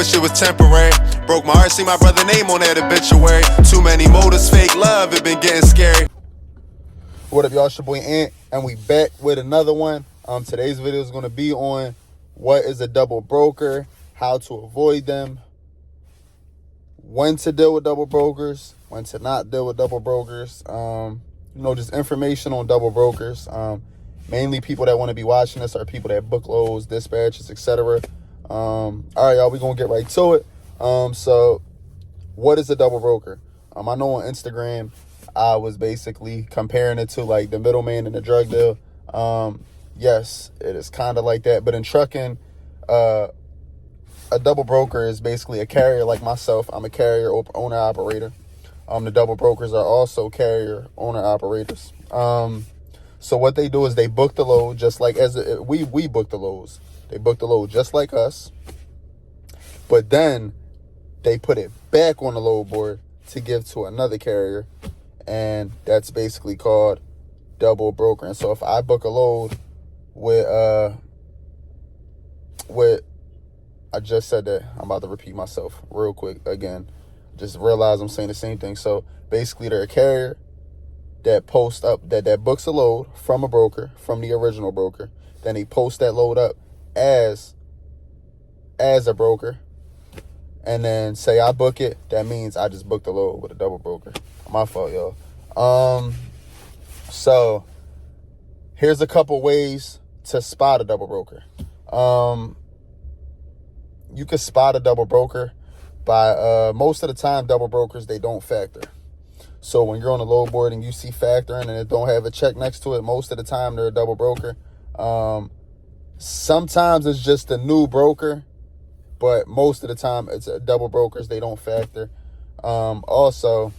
wish it was temporary. Broke my heart, see my brother name on that obituary. Too many motives, fake love, it been getting scary. What up, y'all? It's your boy Ant, and we back with another one. Today's video is going to be on what is a double broker, how to avoid them, when to deal with double brokers, when to not deal with double brokers. Just information on double brokers. Mainly people that want to be watching this are people that book loads, dispatches, etc. All right, y'all, we're going to get right to it. So what is a double broker? I know on Instagram, I was basically comparing it to like the middleman in the drug deal. Yes, it is kind of like that. But in trucking, a double broker is basically a carrier like myself. I'm a carrier, owner, operator. The double brokers are also carrier, owner, operators. So what they do is they book the load just like we book the loads. They book the load just like us. But then they put it back on the load board to give to another carrier. And that's basically called double brokering. So if I book a load with I just said that. I'm about to repeat myself real quick again. Just realize I'm saying the same thing. So basically they're a carrier that posts up, that books a load from a broker, from the original broker. Then they post that load up as a broker. And then say I book it, that means I just booked the load with a double broker. My fault, y'all. So here's a couple ways to spot a double broker. You can spot a double broker by most of the time double brokers, they don't factor. So when you're on the load board and you see factoring and it don't have a check next to it, most of the time they're a double broker. Sometimes it's just a new broker, but most of the time it's a double brokers, they don't factor. Also,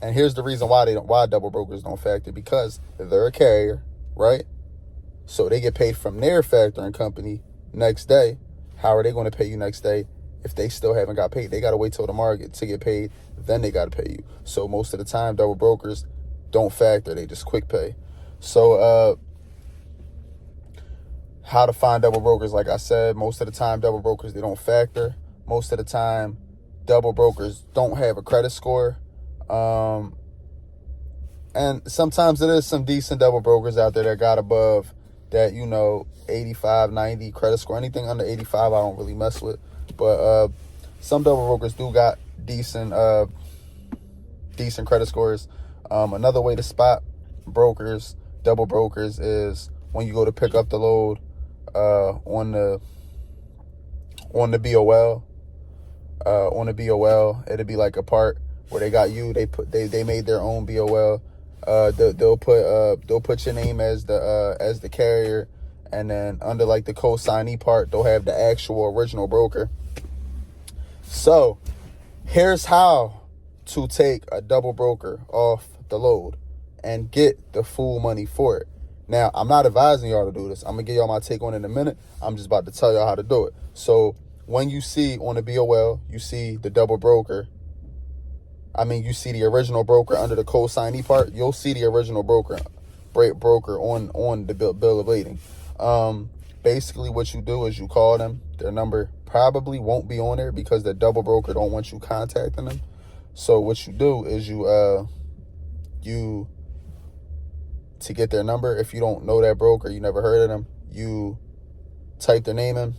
and here's the reason why double brokers don't factor, because they're a carrier, right? So they get paid from their factoring company next day. How are they going to pay you next day if they still haven't got paid? They got to wait till tomorrow to get paid. Then they got to pay you. So most of the time, double brokers don't factor. They just quick pay. So how to find double brokers? Like I said, most of the time, double brokers, they don't factor. Most of the time, double brokers don't have a credit score. And sometimes it is some decent double brokers out there that got above that, 85, 90 credit score. Anything under 85, I don't really mess with. But some double brokers do got decent credit scores. Another way to spot double brokers, is when you go to pick up the load on the BOL. On the BOL, it'll be like a part where they got you. They made their own BOL. They'll put your name as the carrier, and then under like the co-signee part, they'll have the actual original broker. So here's how to take a double broker off the load and get the full money for it. Now, I'm not advising y'all to do this. I'm gonna give y'all my take on it in a minute. I'm just about to tell y'all how to do it. So when you see on the BOL, you see the double broker. You see the original broker under the co-signee part. You'll see the original broker on the bill of lading. Basically, what you do is you call them. Their number probably won't be on there because the double broker don't want you contacting them. So what you do is you to get their number. If you don't know that broker, you never heard of them, you type their name in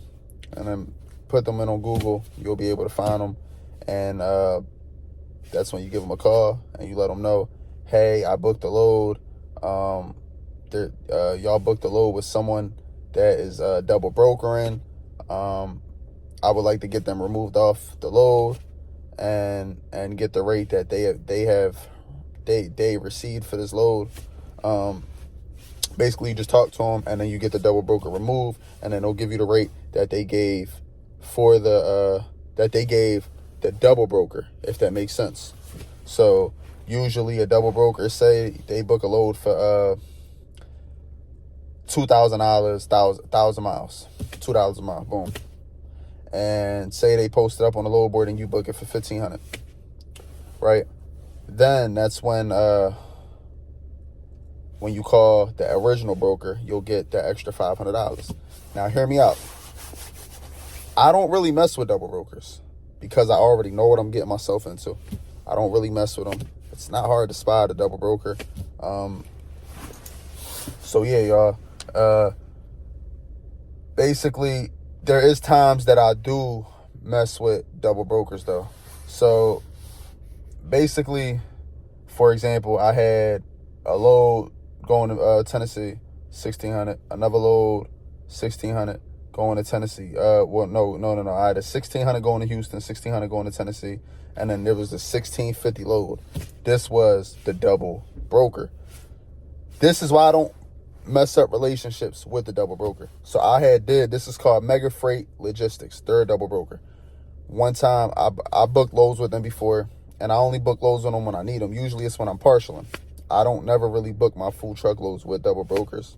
and then put them in on Google. You'll be able to find them, and that's when you give them a call and you let them know, hey, I booked the load. Y'all booked the load with someone that is double brokering. I would like to get them removed off the load and get the rate that they received for this load. Basically, you just talk to them and then you get the double broker removed, and then they'll give you the rate that they gave for the double broker, if that makes sense. So usually a double broker, say they book a load for $2,000, 1,000 miles, $2 a mile, boom. And say they post it up on the load board and you book it for $1,500, right? Then that's when you call the original broker, you'll get the extra $500. Now, hear me out. I don't really mess with double brokers because I already know what I'm getting myself into. I don't really mess with them. It's not hard to spot a double broker. So yeah, y'all. Basically, there is times that I do mess with double brokers though. So basically, for example, I had a load going to Tennessee, 1,600. Another load, 1,600 going to Tennessee. Well, no. I had a 1,600 going to Houston, 1,600 going to Tennessee, and then there was the 1,650 load. This was the double broker. This is why I don't mess up relationships with the double broker. So this is called Mega Freight Logistics. They're a double broker. One time I booked loads with them before, and I only book loads on them when I need them. Usually it's when I'm partialing. I don't never really book my full truckloads with double brokers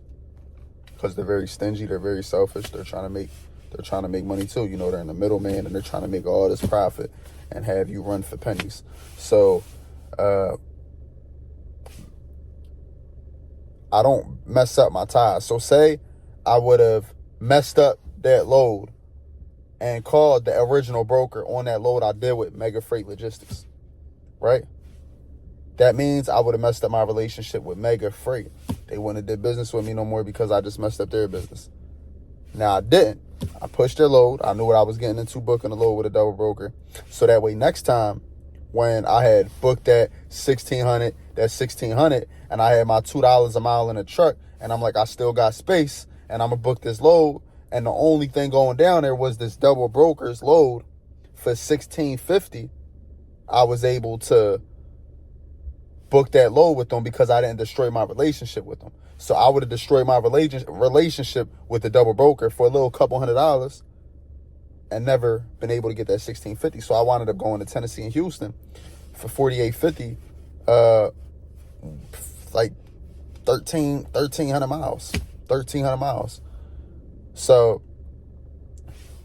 because they're very stingy. They're very selfish. They're trying to make money too. You know, they're in the middleman and they're trying to make all this profit and have you run for pennies. So I don't mess up my ties. So say I would have messed up that load and called the original broker on that load I did with Mega Freight Logistics, right? That means I would have messed up my relationship with Mega Freight. They wouldn't have did business with me no more because I just messed up their business. Now I didn't. I pushed their load. I knew what I was getting into booking a load with a double broker. So that way next time when I had booked that 1,600, and I had my $2 a mile in a truck, and I'm like, I still got space, and I'm gonna book this load, and the only thing going down there was this double broker's load for 1,650. I was able to book that load with them because I didn't destroy my relationship with them. So I would have destroyed my relationship with the double broker for a little couple $100 and never been able to get that 1,650. So I wound up going to Tennessee and Houston for 4,850, like 1,300 miles. 1,300 miles. So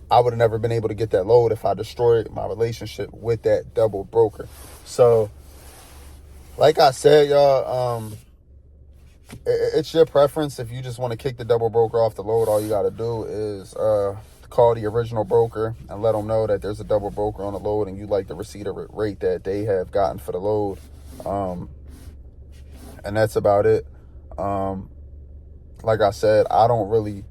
I would have never been able to get that load if I destroyed my relationship with that double broker. So like I said, y'all, it's your preference. If you just want to kick the double broker off the load, all you got to do is call the original broker and let them know that there's a double broker on the load and you like the receipt or rate that they have gotten for the load. And that's about it. Like I said, I don't really,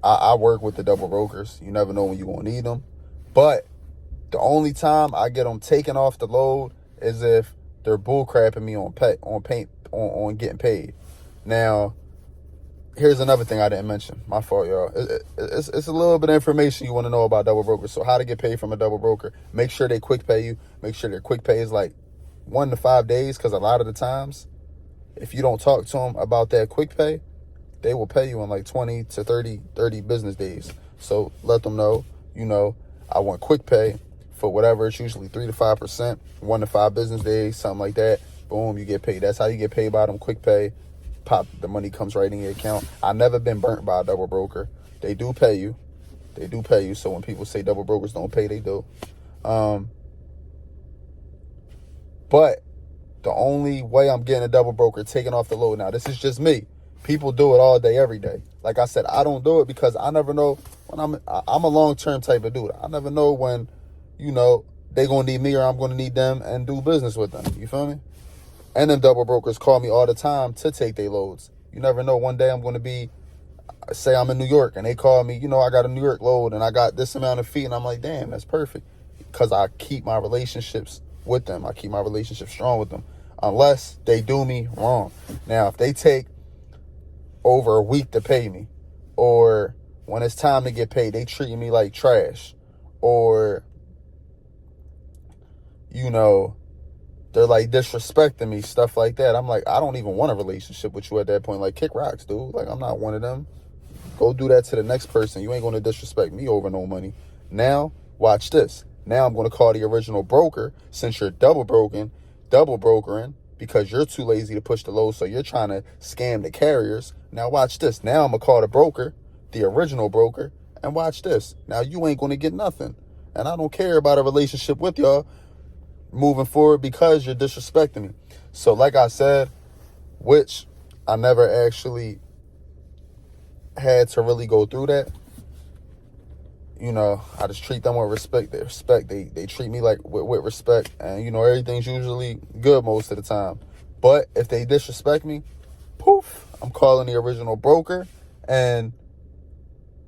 I work with the double brokers. You never know when you're going to need them. But the only time I get them taken off the load is if they're bullcrapping me on getting paid. Now, here's another thing I didn't mention. My fault, y'all. It's a little bit of information you want to know about double brokers. So how to get paid from a double broker. Make sure they quick pay you. Make sure their quick pay is like 1 to 5 days, because a lot of the times, if you don't talk to them about that quick pay, they will pay you in like 20 to 30 business days. So let them know, I want quick pay for whatever. It's usually 3 to 5%, 1 to 5 business days, something like that. Boom, you get paid. That's how you get paid by them, quick pay. Pop, the money comes right in your account. I've never been burnt by a double broker. They do pay you. So when people say double brokers don't pay, they do. But the only way I'm getting a double broker taken off the load, now this is just me. People do it all day, every day. Like I said, I don't do it because I never know when I'm a long-term type of dude. I never know when, they gonna need me or I'm gonna need them and do business with them. You feel me? And then double brokers call me all the time to take their loads. You never know. One day I'm going to be, say I'm in New York and they call me, I got a New York load and I got this amount of feet. And I'm like, damn, that's perfect. Because I keep my relationships with them. I keep my relationship strong with them. Unless they do me wrong. Now, if they take over a week to pay me, or when it's time to get paid, they treat me like trash, or, they're like disrespecting me, stuff like that. I'm like, I don't even want a relationship with you at that point. Like, kick rocks, dude. Like, I'm not one of them. Go do that to the next person. You ain't going to disrespect me over no money. Now, watch this. Now I'm going to call the original broker, since you're double brokering, because you're too lazy to push the load, so you're trying to scam the carriers. Now watch this. Now I'm going to call the broker, the original broker, and watch this. Now you ain't going to get nothing. And I don't care about a relationship with y'all moving forward because you're disrespecting me. So like I said, which I never actually had to really go through that. you know, I just treat them with respect. They treat me like with respect, and you know, everything's usually good most of the time. But if they disrespect me, poof, I'm calling the original broker, and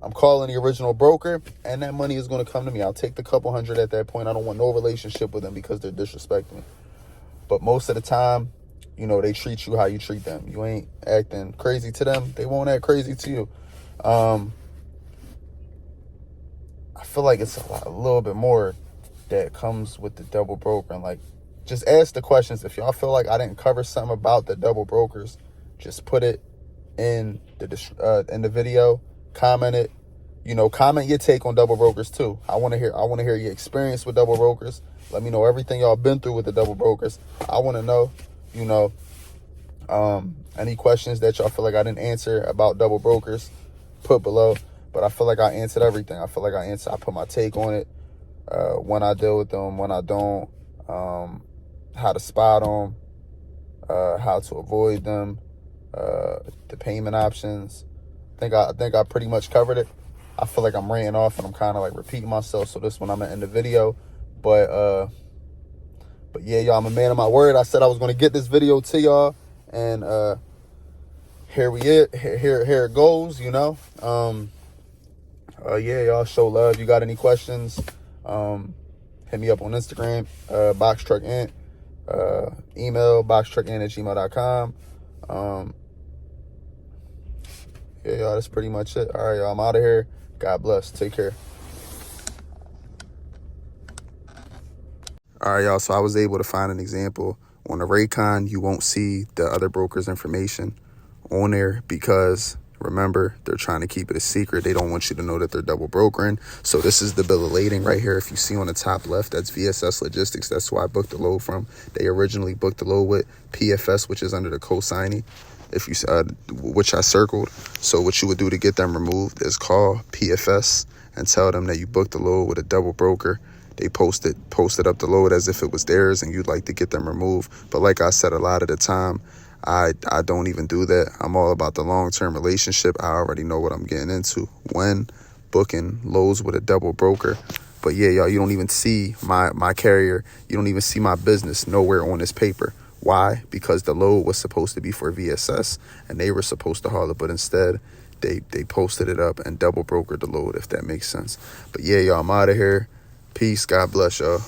that money is going to come to me. I'll take the couple hundred at that point. I don't want no relationship with them because they're disrespecting me. But most of the time, you know, they treat you how you treat them. You ain't acting crazy to them, they won't act crazy to you. I feel like it's a little bit more that comes with the double broker. And like, just ask the questions. If y'all feel like I didn't cover something about the double brokers, just put it in the video. Comment it. You know, comment your take on double brokers too. I want to hear your experience with double brokers. Let me know everything y'all been through with the double brokers. I want to know, you know, any questions that y'all feel like I didn't answer about double brokers, put below. But I feel like I answered everything. I feel like I put my take on it, when I deal with them, when I don't, how to spot them, how to avoid them, the payment options. I think I pretty much covered it. I feel like I'm ranting off and I'm kind of like repeating myself, so this one I'm gonna end the video. But yeah, y'all, I'm a man of my word. I said I was gonna get this video to y'all, and here it goes. You know. Yeah, y'all, show love. You got any questions, hit me up on Instagram, BoxTruckInt, email boxtruckint@gmail.com. Yeah, y'all, that's pretty much it. All right, y'all, I'm out of here. God bless. Take care. All right, y'all, so I was able to find an example. On the Raycon, you won't see the other broker's information on there because, remember, they're trying to keep it a secret. They don't want you to know that they're double brokering. So this is the bill of lading right here. If you see on the top left, that's VSS Logistics. That's who I booked the load from. They originally booked the load with PFS, which is under the co-signing, which I circled. So what you would do to get them removed is call PFS and tell them that you booked the load with a double broker. They posted up the load as if it was theirs and you'd like to get them removed. But like I said, a lot of the time, I don't even do that. I'm all about the long-term relationship. I already know what I'm getting into when booking loads with a double broker. But yeah, y'all, you don't even see my carrier. You don't even see my business nowhere on this paper. Why? Because the load was supposed to be for VSS and they were supposed to haul it, but instead they posted it up and double brokered the load, if that makes sense. But yeah, y'all, I'm out of here. Peace. God bless y'all.